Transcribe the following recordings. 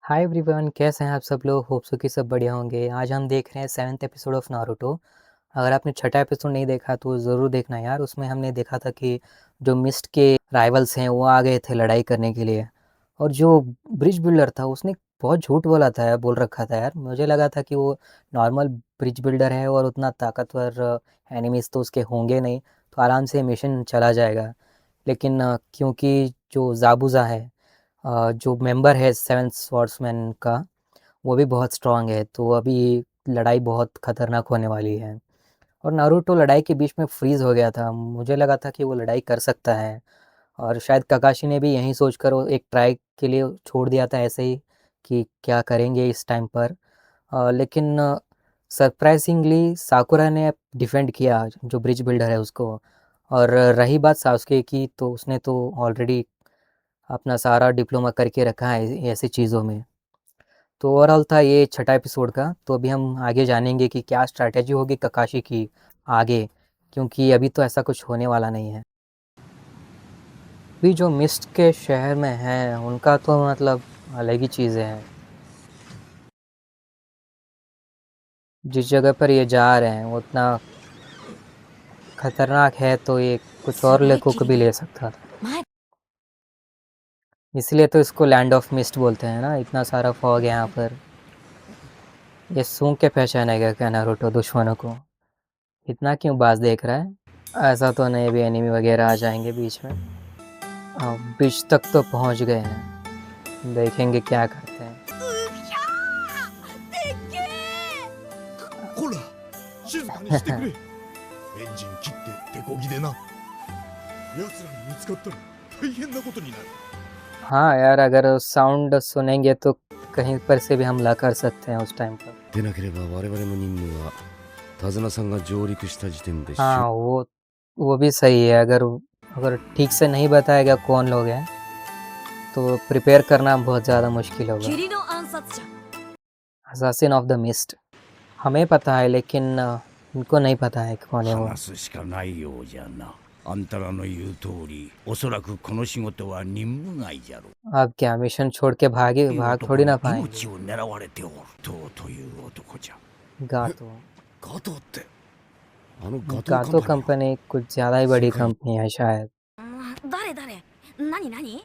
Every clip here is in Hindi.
हाय एवरीवन, कैसे हैं आप सब लोग। होप सो कि सब बढ़िया होंगे। आज हम देख रहे हैं 7th एपिसोड ऑफ नारुतो। अगर आपने छठा एपिसोड नहीं देखा तो ज़रूर देखना यार। उसमें हमने देखा था कि जो मिस्ट के राइवल्स हैं वो आ गए थे लड़ाई करने के लिए, और जो ब्रिज बिल्डर था उसने बहुत झूठ बोला था यार, बोल रखा था यार। मुझे लगा था कि वो नॉर्मल ब्रिज बिल्डर है और उतना ताकतवर एनिमीज तो उसके होंगे नहीं, तो आराम से मिशन चला जाएगा। लेकिन क्योंकि जो जाबुज़ा है, जो मेंबर है सेवन स्वॉर्ड्समैन का, वो भी बहुत स्ट्रांग है, तो अभी लड़ाई बहुत खतरनाक होने वाली है। और नारुतो लड़ाई के बीच में फ्रीज हो गया था। मुझे लगा था कि वो लड़ाई कर सकता है, और शायद काकाशी ने भी यही सोचकर वो एक ट्राई के लिए छोड़ दिया था ऐसे ही कि क्या करेंगे इस टाइम पर। लेकिन सरप्राइजिंगली साकुरा ने डिफेंड किया जो ब्रिज बिल्डर है उसको। और रही बात सासुके की, तो उसने तो ऑलरेडी अपना सारा डिप्लोमा करके रखा है ऐसी चीज़ों में। तो ओवरऑल था ये छठा एपिसोड का। तो अभी हम आगे जानेंगे कि क्या स्ट्रैटेजी होगी ककाशी की आगे, क्योंकि अभी तो ऐसा कुछ होने वाला नहीं है। अभी जो मिस्ट के शहर में हैं उनका तो मतलब अलग ही चीज़ें हैं। जिस जगह पर ये जा रहे हैं वो उतना खतरनाक है, तो ये कुछ और लेखों को भी ले सकता था। इसलिए तो इसको लैंड ऑफ मिस्ट बोलते हैं ना, इतना सारा फॉग है यहाँ पर। ये सूंघ के पहचानेगा क्या नारुतो दुश्मनों को? इतना क्यों बाज देख रहा है? ऐसा तो नहीं भी एनिमी वगैरह आ जाएंगे बीच में। बीच तक तो पहुंच गए हैं, देखेंगे क्या करते हैं। こら静かにしてくれエンジン切って手こぎでな奴らに見つかったら大変なことになる हाँ यार, अगर साउंड सुनेंगे तो कहीं पर से भी हमला कर सकते हैं उस टाइम पर। でなければ我々の任務は手綱さんが上陸した時点で हाँ, वो भी सही है। अगर अगर ठीक से नहीं बताएगा कौन लोग हैं तो प्रिपेयर करना बहुत ज़्यादा मुश्किल होगा। 霧の暗殺者 असासिन ऑफ द मिस्ट हमें पता है, लेकिन उनको नहीं पता है कि कौन है वो। 話すしかないようじゃな。あんたらの言う通り、おそらくこの仕事は任務外じゃろ。 अब क्या मिशन छोड़ के भाग थोड़ी ना पाएंगे। 命を狙われておる。という男じゃ。 गातो ガトってあのガトー गातो カンパニー कंपनी कुछ ज़्यादा ही बड़ी कंपनी है शायद। 誰何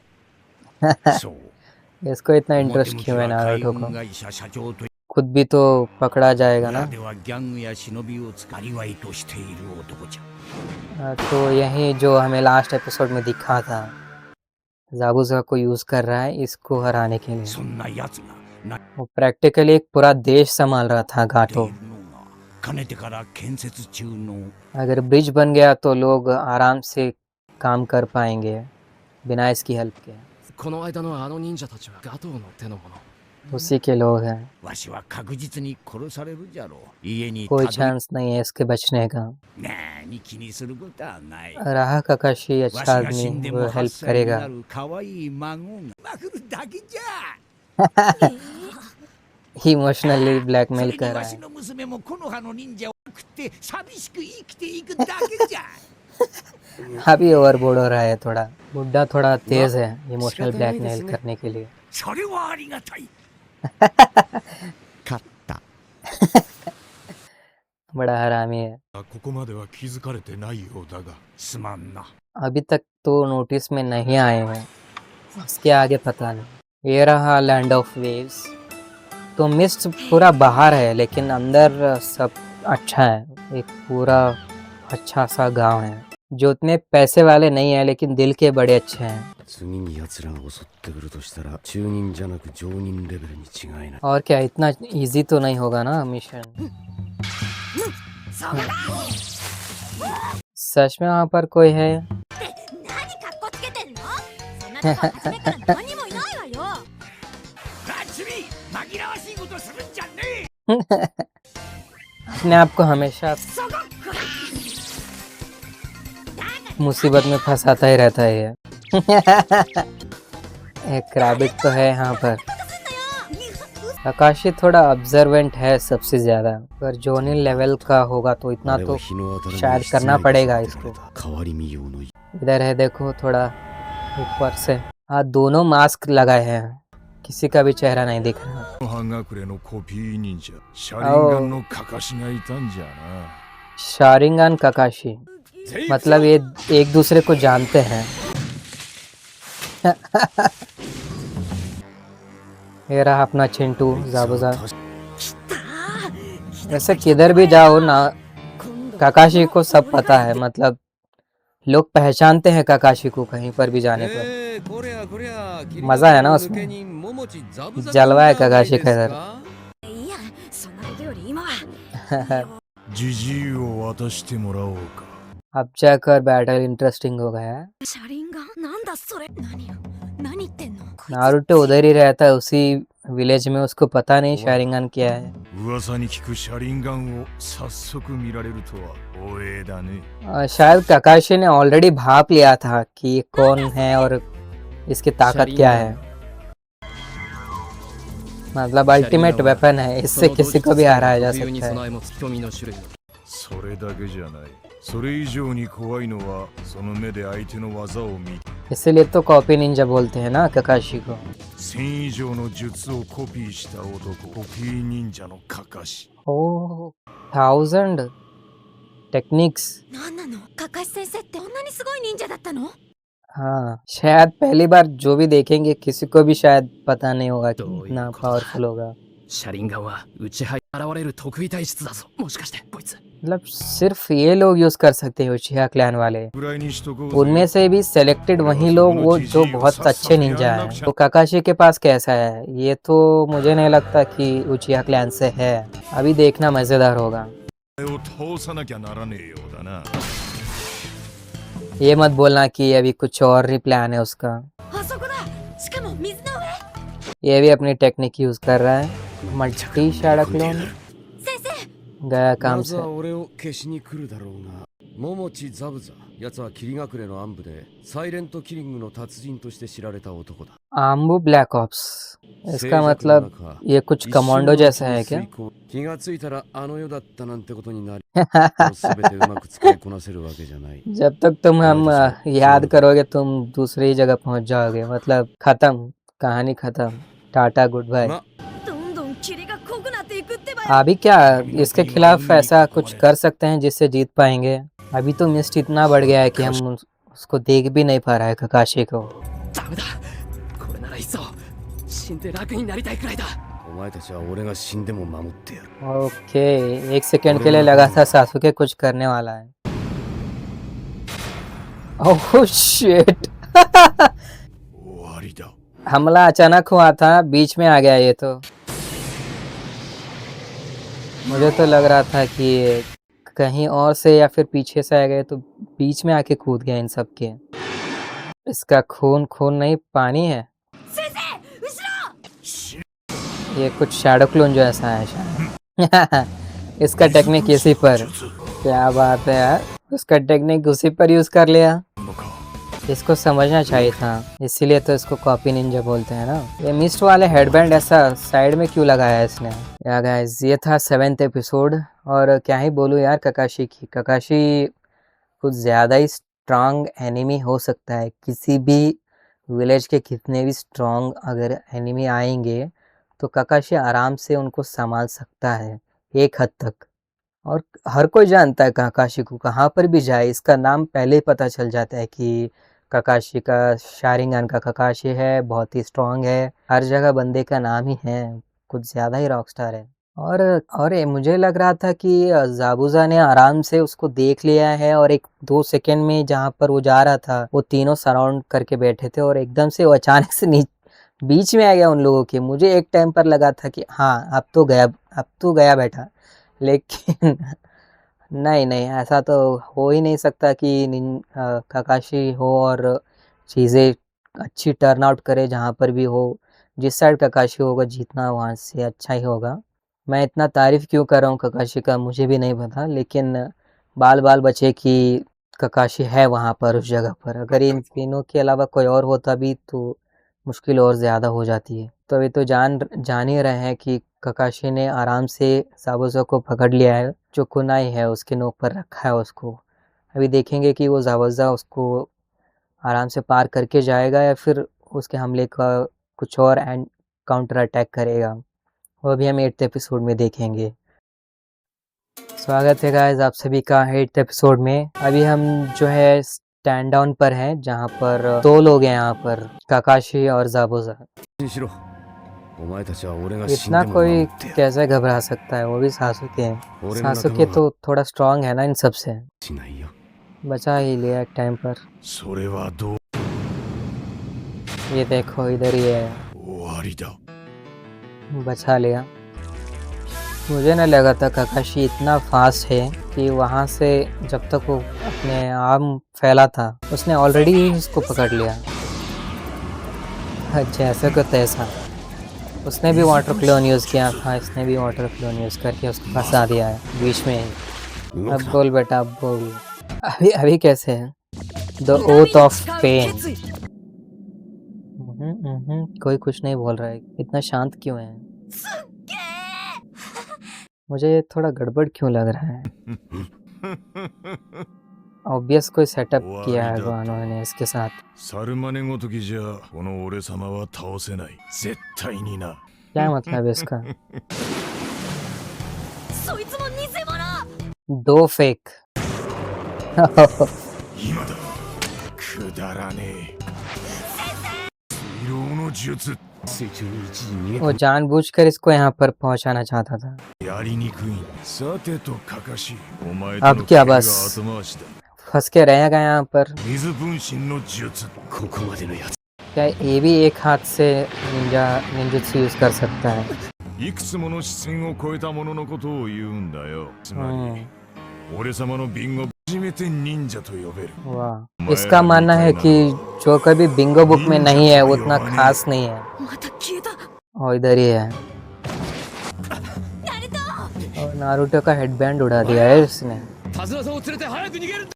そう。 इसको इतना 表 इंटरेस्ट 向き क्यों है は海 नारुतो 運 को? 会社社長と खुद भी तो पकड़ा जाएगा 裏 ना। ではギャングや忍びを使いわいとしている男じゃ。 तो यही जो हमें लास्ट एपिसोड में दिखा था, जाबुजा को यूज़ कर रहा है इसको हराने के लिए। そんな奴がなっ वो प्रैक्टिकली एक पूरा देश संभाल रहा था てい गाटो। るのが、かねてから建設中の अगर ब्रिज बन गया तो लोग आराम से काम कर पाएंगे बिना इसकी हेल्प के। この間のあの忍者たちはガトーの手のもの。 उसी के लोग हैं, わしは確実に殺されるじゃろう。家に कोई たどり चांस नहीं है इसके बचने का। なーに気にすることはない。 रहा काकाशी わ अच्छा しが死ん आदमी, で वो も8 हेल्प 歳にな करेगा। る可愛い孫がまくるだけじゃ。 इमोशनली そ ब्लैकमेल れに कर わ रहा し है। の娘も木の葉の忍者を食って寂しく生きていくだけじゃ。 अभी ओवरबोर्ड हो रहा है थोड़ा। बुड्ढा थोड़ा तेज है इमोशनल 仕方ないです ब्लैकमेल ね करने के लिए। それはありがたい。 勝った बड़ा हरामी है। ここまでは気づかれてないようだがすまんな。 अभी तक तो नोटिस में नहीं आए हैं, इसके आगे पता नहीं। ये रहा लैंड ऑफ वेव्स। तो मिस्ट पूरा बाहर है लेकिन अंदर सब अच्छा है। एक पूरा अच्छा सा गांव है जो उतने पैसे वाले नहीं है लेकिन दिल के बड़े अच्छे हैं। 次に奴らが襲ってくるとしたら中忍じゃなく常任レベルに違いない और क्या इतना इजी तो नहीं होगा ना मिशन। सच में वहाँ पर कोई है? 何かっこつけてんのそんなとこ初めから何もいないわよ。ガチミ紛らわしいことするんじゃねえ。 अपने आप को हमेशा मुसीबत में फंसाता ही रहता है ये। एक रैबिट तो है यहाँ पर। आकाशी थोड़ा ऑब्जर्वेंट है सबसे ज्यादा, पर जोनिल लेवल का होगा तो इतना あれ तो は日の当たら शायद ない室 करना 内で पड़ेगा 育てられ इसको। た変わり身用の इधर है देखो थोड़ा ऊपर से। हाँ, दोनों मास्क लगाए हैं किसी का भी चेहरा नहीं दिख रहा। 半隠れのコピー忍者シャリンガンのカカシがいたんじゃな。 शारिंगान काकाशी मतलब ये एक दूसरे को जानते हैं। ये रहा अपना चिंटू जाबुजा। वैसे किधर भी जाओ ना काकाशी को सब पता है, मतलब लोग पहचानते हैं काकाशी को कहीं पर भी जाने पर। मजा है ना उसमें, जलवा है काकाशी का इधर। いやそんなことより今は ジジイを渡してもらおうか。 अब जाकर बैटल इंटरेस्टिंग हो गया है। 車輪がなんだそれ何よ何言ってんのこいつ नारुतो उधर ही रहता है उसी विलेज में, उसको पता नहीं शारिंगान क्या है। 噂に聞くシャリンガンを早速見られるとは光栄だね。 शायद काकाशी ने ऑलरेडी भाप लिया था कि ये कौन है और इसकी ताकत क्या है। मतलब अल्टीमेट वेपन है, इससे किसी को भी हराया जा 冬に सकता है। 備え持つ富の種類のそれだけじゃない。それ以上に怖いのはその目で相手の技を見、 इसीलिए तो कॉपी निंजा बोलते हैं ना काकाशी को। 1000以上の術をコピーした男、コピー忍者のカカシ。 ओह 1000 टेक्निक्स। 何なのかかし先生ってこんなにすごい忍者だったの हाँ शायद पहली बार जो भी देखेंगे किसी को भी शायद पता नहीं होगा कि तो इतना ये पावरफुल होगा। 車輪ガンは内派に現れる得意体質だぞ。もしかしてこいつ मतलब सिर्फ ये लोग यूज कर सकते हैं उचिहा क्लैन वाले। ぐらいにしとこうぜ。 उनमें से भी सिलेक्टेड वही लोग वो जो बहुत अच्छे निंजा हैं। तो काकाशी के पास कैसा है ये तो मुझे नहीं लगता कि उचिहा क्लैन से है। अभी देखना मजेदार होगा। を通さなきゃならねえようだな。 ये मत बोलना कि अभी कुछ और ही प्लान है उसका। あそこだしかも水の上 ये भी अपनी टेक्निक यूज कर रहा है। मल्टी शैडो क्लोन 先生 गया ま काम ず से। は俺を消しに来るだろうが桃地ザブザ奴は霧隠れの暗部でサイレントキリングの達人として知られた男だ आम्बू ब्लैक ऑप्स, इसका मतलब ये कुछ कमांडो जैसा है क्या? 気がついたらあの世だったなんてことになり全てうまく使いこなせるわけじゃない जब तक तुम हम याद करोगे तुम दूसरी जगह पहुंच जाओगे, मतलब खत्म, कहानी खत्म, टाटा गुड बाय। まどんどん霧が濃くなっていくってば अभी क्या इसके खिलाफ ऐसा कुछ कर सकते हैं जिससे जीत पाएंगे? अभी तो मिस्ट इतना बढ़ गया है कि हम उसको देख भी नहीं पा रहा है काकाशी को। ダメだ。これならいっそ死んで楽になりたいくらいだ。お前たちは俺が死んでも守ってやる ओके, एक सेकंड के लिए लगा था सासुके कुछ करने वाला है। ओह शिट 終わりだ。 हमला अचानक हुआ था, बीच में आ गया ये तो। मुझे तो लग रहा था कि ये कहीं और से या फिर पीछे से आ गए, तो बीच में आके कूद गया इन सब के। इसका खून खून नहीं पानी है। 先生後ろ ये कुछ शैडो क्लोन जो ऐसा है शायद। इसका टेक्निक इसी पर, क्या बात है यार, उसका टेक्निक उसी पर यूज कर लिया। इसको समझना चाहिए था, इसीलिए तो इसको कॉपी निंजा बोलते हैं ना। ये मिस्ट वाले हेडबैंड ऐसा साइड में क्यों लगाया है इसने? या गाइस ये था 7th एपिसोड, और क्या ही बोलूँ यार काकाशी की। काकाशी कुछ ज़्यादा ही स्ट्रांग एनिमी हो सकता है। किसी भी विलेज के कितने भी स्ट्रांग अगर एनिमी आएंगे तो काकाशी आराम से उनको संभाल सकता है एक हद तक। और हर कोई जानता है काकाशी को, कहाँ पर भी जाए इसका नाम पहले ही पता चल जाता है कि काकाशी का शारिंगान का काकाशी है, बहुत ही स्ट्रांग है। हर जगह बंदे का नाम ही है, कुछ ज़्यादा ही रॉकस्टार है। और ये मुझे लग रहा था कि जाबुजा ने आराम से उसको देख लिया है, और 1-2 सेकंड में जहाँ पर वो जा रहा था वो तीनों सराउंड करके बैठे थे, और एकदम से वो अचानक से बीच में आ गया उन लोगों के। मुझे एक टाइम पर लगा था कि हाँ अब तो गया बेटा, लेकिन नहीं नहीं, ऐसा तो हो ही नहीं सकता कि काकाशी हो और चीज़ें अच्छी टर्न आउट करे। जहाँ पर भी हो, जिस साइड काकाशी होगा जीतना वहाँ से अच्छा ही होगा। मैं इतना तारीफ़ क्यों कर रहा हूँ काकाशी का मुझे भी नहीं पता, लेकिन बाल बाल बचे कि काकाशी है वहाँ पर उस जगह पर। अगर इन तीनों के अलावा कोई और होता भी तो मुश्किल और ज़्यादा हो जाती है। तो अभी तो जान ही रहे हैं कि काकाशी ने आराम से जाबुजा को पकड़ लिया है, जो कुनाई है उसके नोक पर रखा है उसको। अभी देखेंगे कि वो जाबुजा उसको आराम से पार करके जाएगा या फिर उसके हमले का कुछ और काउंटर अटैक करेगा, वो भी हम 8th एपिसोड में देखेंगे। स्वागत है गाइस आप सभी का 8th एपिसोड में। अभी हम जो है स्टैंड डाउन पर हैं, जहाँ पर 2 लोग हैं यहाँ पर, काकाशी और जाबुजा। にしろお前たちは俺が死ん इतना でも कोई 守ってやる कैसे घबरा सकता है, वो भी सासुके हैं। 俺の仲 सासुके 間は तो थोड़ा स्ट्रांग है ना इन सब से, しないよ बचा ही लिया एक टाइम पर। それはどう ये देखो इधर ही है, 終わりだ बचा लिया। मुझे न लगा था काकाशी इतना फास्ट है कि वहाँ से जब तक वो अपने आर्म फैला था उसने ऑलरेडी इसको पकड़ लिया। अच्छा ऐसा को तैसा, उसने भी वाटर क्लोन यूज़ किया था, इसने भी वाटर क्लोन यूज़ करके उसको फंसा दिया है बीच में ही। 動 अब くな बोल बेटा अब बोल, अभी कैसे है? The oath of pain. कोई कुछ नहीं बोल रहा है, इतना शांत क्यों है? मुझे ये थोड़ा गड़बड़ क्यों लग रहा है? ऑब्वियस कोई सेटअप किया है उन्होंने ने इसके साथ। サルマネごときじゃこの俺様は倒せない絶対にな क्या मतलब है इसका? そいつも偽物 2 फेक 今だくだらねえ色の術 水中に一時逃げ वो जानबूझकर इसको यहाँ पर पहुँचाना चाहता था। やりにくいさてとカカシお前 अब との क्या が बस 後回しだ फंस के रहेगा यहाँ पर। 水分身の術 ここまでのやつ क्या ये भी एक हाथ से निंजुत्सु यूज कर सकता है? いくつもの視線を超えたもののことを言うんだよつまり हम्म, 俺様のビンゴ初めて忍者と呼べる वाह। इसका मानना है कि जो कभी बिंगो बुक में नहीं है वो उतना खास नहीं है। また消えた और इधर ही है। ナルト और नारुतो का हेडबैंड उड़ा दिया है इसने। 手綱さんを連れて早く逃げるんだ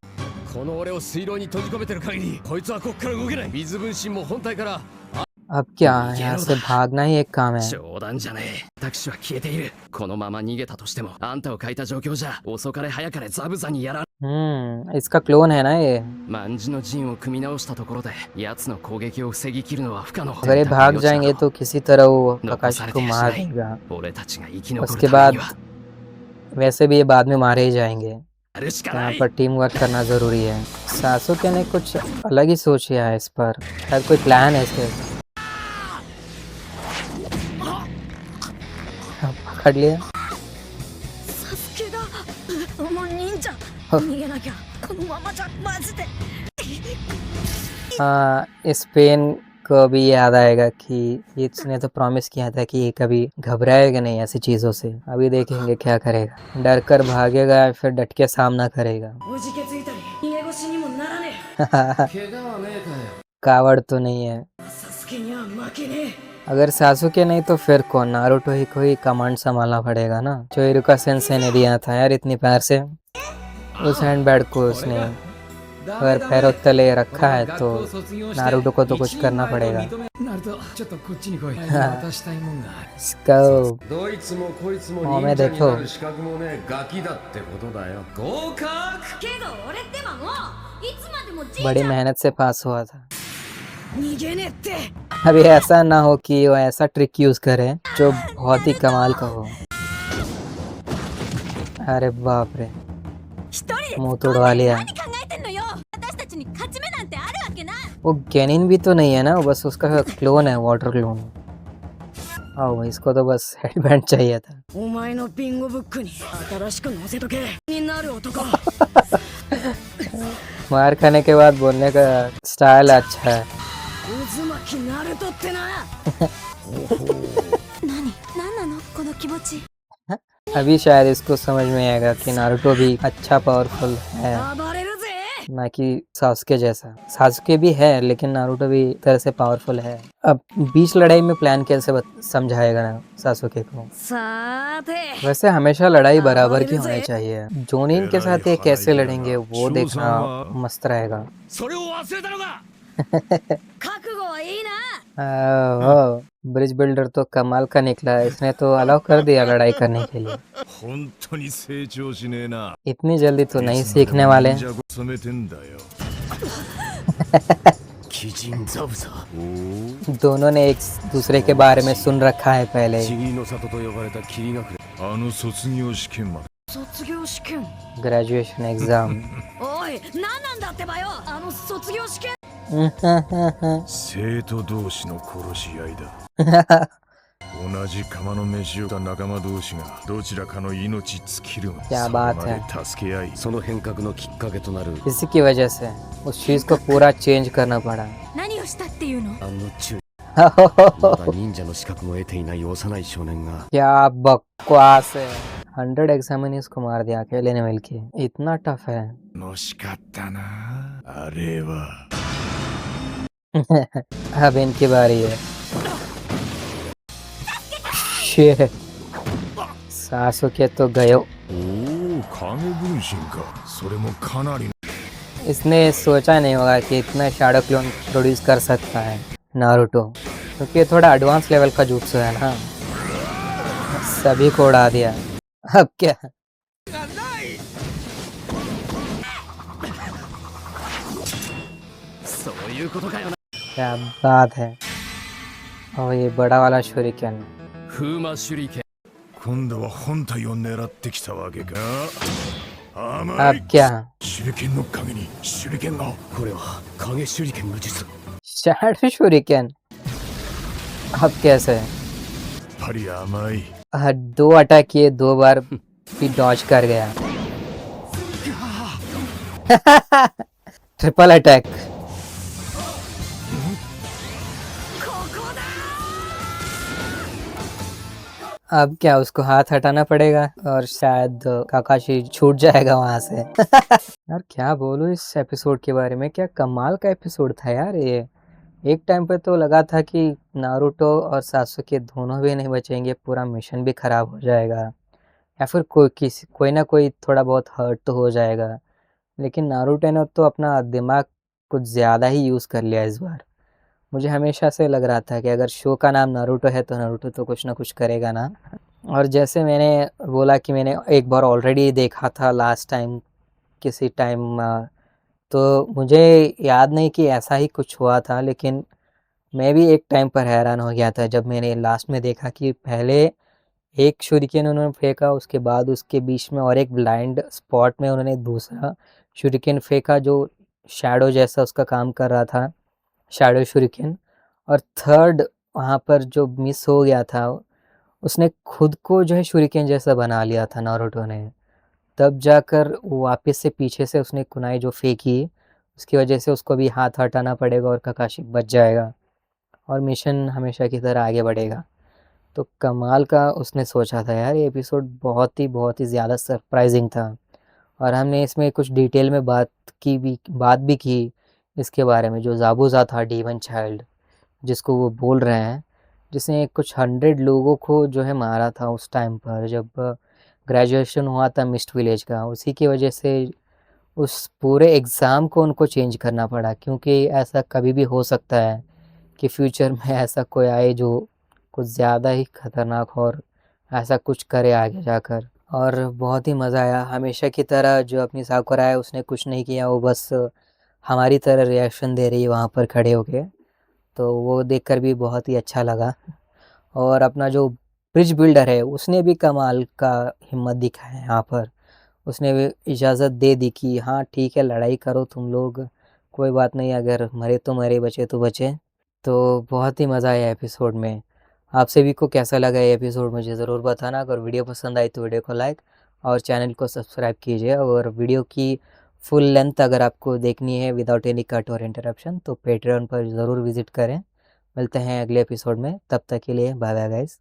この俺を水牢に閉じ込めてる限りこいつはこっから動けない水分身も本体から अब क्या यहाँ से भागना ही एक काम है। 冗談じゃねえ私は消えているこのまま逃げたとしてもあんたを書いた状況じゃ遅かれ早かれザブザにやら इसका क्लोन है ना ये। 万事の陣を組み直したところで奴の攻撃を防ぎ切るのは不可能 अगर ये भाग जाएंगे तो किसी तरह वो काकाशी को मार देगा। 俺たちが生き残る उसके ために बाद は वैसे भी ये बाद में मारे ही जाएंगे। やるしかな यहाँ い पर टीम वर्क करना जरूरी है। सासुके ने कुछ अलग ही सोच लिया है इस पर, शायद कोई प्लान है इसके। पकड़ लिया। サスケだもう忍者逃げなきゃこのままじゃマジで हाँ इस पेन को भी याद आएगा कि इसने तो प्रॉमिस किया था कि ये कभी घबराएगा नहीं ऐसी चीजों से। अभी देखेंगे क्या करेगा, डर कर भागेगा या फिर डट के सामना करेगा। おじけついたり逃げ腰にもならね 怪我はねえかよ कावड़ तो नहीं है। えサスケには負けね अगर सासुके नहीं तो फिर कौन? नारुतो ही को ही कमांड संभालना पड़ेगा ना, जो इरुका सेंसेई ने दिया था यार इतनी प्यार से। उस हैंडबैग को उसने अगर पैरों तले रखा है तो नारुतो को तो कुछ करना पड़ेगा। ナルトちょっとこっちに来い हाँ। 渡したいもんがある इसका どいつもこいつもおめ忍者でとうになる資格もねえガキだってことだよ合格えけど俺ってばもういつまでもじい बड़ी ちゃん मेहनत से पास हुआ था। 逃げねえって अभी ऐसा ना हो कि वो ऐसा ट्रिक यूज करे जो बहुत ही कमाल का हो। अरे बाप रे, 一人で मुंह तोड़वा लिया। 何考えてんのよ私たちに勝ち目なんてあるわけない वो गेनिन भी तो नहीं है ना, वो बस उसका क्लोन है, वाटर क्लोन। ओ इसको तो बस हेडबैंड चाहिए था। お前のビンゴブックに新しく載せとけになる男 मार खाने के बाद बोलने का स्टाइल अच्छा है। 渦巻きナルトってな何なのこの気持ち अभी शायद इसको समझ में आएगा कि नारुतो भी अच्छा पावरफुल है, 暴れるぜ ना कि सासुके जैसा। सासुके भी है लेकिन नारुतो भी एक तरह से पावरफुल है। अब बीच लड़ाई में प्लान कैसे समझाएगा ना सासुके को? さーて वैसे हमेशा लड़ाई बराबर की होनी चाहिए। जोनिन के साथ ये कैसे लड़ेंगे वो देखना मस्त रहेगा। それを忘れたのか 覚悟はいいな ब्रिज बिल्डर तो कमाल का निकला, इसने तो अलाउ कर दिया लड़ाई करने के लिए। 本当に成長しねえな इतनी जल्दी तो नहीं सीखने वाले। 忍者を染めてんだよ鬼人ザブザ दोनों ने एक दूसरे के बारे में सुन रखा है पहले। ちぎりの里と呼ばれた霧隠れあの卒業試験まで卒業試験 ग्रेजुएशन एग्जाम おい何なんだってばよあの卒業試験生徒同士の殺し合いだ同じ釜の飯を食った仲間同士がどちらかの命尽きるक्या बात है।それまで助け合いその変革のきっかけとなる इसी की वजह से उस चीज को पूरा चेंज करना पड़ा 何をしたっていうのあの中まだ忍者の資格も得ていない幼い少年が क्या बकवास है। 100 एग्जामिनीज को मार दिया अकेले ने मिलके, इतना टफ है। 楽しかったなあれは अब इनकी बारी है। Shit. सासुके तो गयो। おお影分身かそれもかなり इसने सोचा नहीं होगा कि इतना शैडो क्लोन प्रोड्यूस कर सकता है नारुतो, क्योंकि ये थोड़ा एडवांस लेवल का जुत्सु है ना। सभी को उड़ा दिया। अब क्या, そういうことかよな क्या बात है। और ये बड़ा वाला शूरिकेन। 風魔手裏剣今度は本体を狙ってきたわけか甘 अब い क्या, 手裏剣の影に手裏剣がこれは影手裏剣の術 शैडो शूरिकेन। अब कैसे, やっぱり甘い दो अटैक किए, 2 बार भी डॉज कर गया। Triple attack. अब क्या, उसको हाथ हटाना पड़ेगा और शायद काकाशी छूट जाएगा वहां से। यार क्या बोलूं इस एपिसोड के बारे में, क्या कमाल का एपिसोड था यार ये। एक टाइम पे तो लगा था कि नारुतो और सासुके दोनों भी नहीं बचेंगे, पूरा मिशन भी खराब हो जाएगा, या फिर कोई ना कोई थोड़ा बहुत हर्ट तो हो जाएगा। लेकिन नारुतो ने तो अपना दिमाग कुछ ज़्यादा ही यूज़ कर लिया इस बार। मुझे हमेशा से लग रहा था कि अगर शो का नाम नारुतो है तो नारुतो तो कुछ ना कुछ करेगा ना। और जैसे मैंने बोला कि मैंने एक बार ऑलरेडी देखा था लास्ट टाइम किसी टाइम, तो मुझे याद नहीं कि ऐसा ही कुछ हुआ था, लेकिन मैं भी एक टाइम पर हैरान हो गया था जब मैंने लास्ट में देखा कि पहले एक शूरिकेन उन्होंने फेंका, उसके बाद उसके बीच में और एक ब्लाइंड स्पॉट में उन्होंने दूसरा शूरिकेन फेंका जो शैडो जैसा उसका काम कर रहा था, शैडो शूरिकेन। और थर्ड वहाँ पर जो मिस हो गया था, उसने खुद को जो है शूरिकेन जैसा बना लिया था नारुतो ने। तब जाकर वापस से पीछे से उसने कुनाई जो फेंकी, उसकी वजह से उसको भी हाथ हटाना पड़ेगा और काकाशी बच जाएगा और मिशन हमेशा की तरह आगे बढ़ेगा। तो कमाल का उसने सोचा था यार। ये एपिसोड बहुत ही ज़्यादा सरप्राइजिंग था और हमने इसमें कुछ डिटेल में बात भी की इसके बारे में। जो ज़ाबुज़ा था डीमन चाइल्ड जिसको वो बोल रहे हैं, जिसने कुछ 100 लोगों को जो है मारा था उस टाइम पर जब ग्रेजुएशन हुआ था मिस्ट विलेज का, उसी की वजह से उस पूरे एग्ज़ाम को उनको चेंज करना पड़ा, क्योंकि ऐसा कभी भी हो सकता है कि फ्यूचर में ऐसा कोई आए जो कुछ ज़्यादा ही ख़तरनाक और ऐसा कुछ करे आगे जाकर। और बहुत ही मज़ा आया। हमेशा की तरह जो अपनी साकुरा है उसने कुछ नहीं किया, वो बस हमारी तरह रिएक्शन दे रही है वहाँ पर खड़े होके, तो वो देखकर भी बहुत ही अच्छा लगा। और अपना जो ब्रिज बिल्डर है उसने भी कमाल का हिम्मत दिखाया है यहाँ पर। उसने भी इजाज़त दे दी कि हाँ ठीक है, लड़ाई करो तुम लोग, कोई बात नहीं, अगर मरे तो मरे, बचे तो बचे। तो बहुत ही मज़ा आया एपिसोड में। आप सभी को कैसा लगा ये एपिसोड मुझे ज़रूर बताना। अगर वीडियो पसंद आई तो वीडियो को लाइक और चैनल को सब्सक्राइब कीजिए। और वीडियो की फुल लेंथ अगर आपको देखनी है विदाउट एनी कट और इंटरप्शन तो पेट्रियन पर ज़रूर विज़िट करें। मिलते हैं अगले एपिसोड में, तब तक के लिए बाय बाय गाइस।